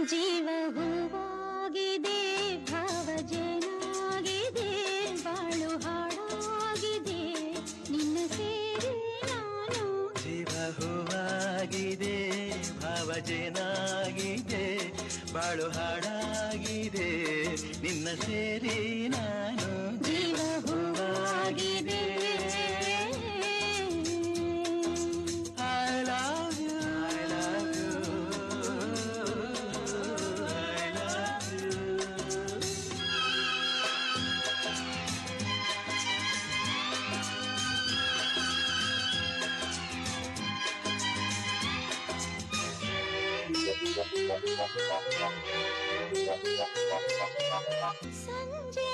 ಜೀವ ಹೂವಾಗಿದೆ ಭಾವಜನಾಗಿದೆ ಬಾಳು ಹಾಡಾಗಿದೆ ನಿನ್ನ ಸೇರಿ ನಾನು ಜೀವ ಹೂವಾಗಿದೆ ಭಾವಜನಾಗಿದೆ ಬಾಳು ಹಾಡಾಗಿದೆ ನಿನ್ನ ಸೇರಿ ನಾನು ಜೀವ ಹೂವಾಗಿದೆ ಸಂಜೆ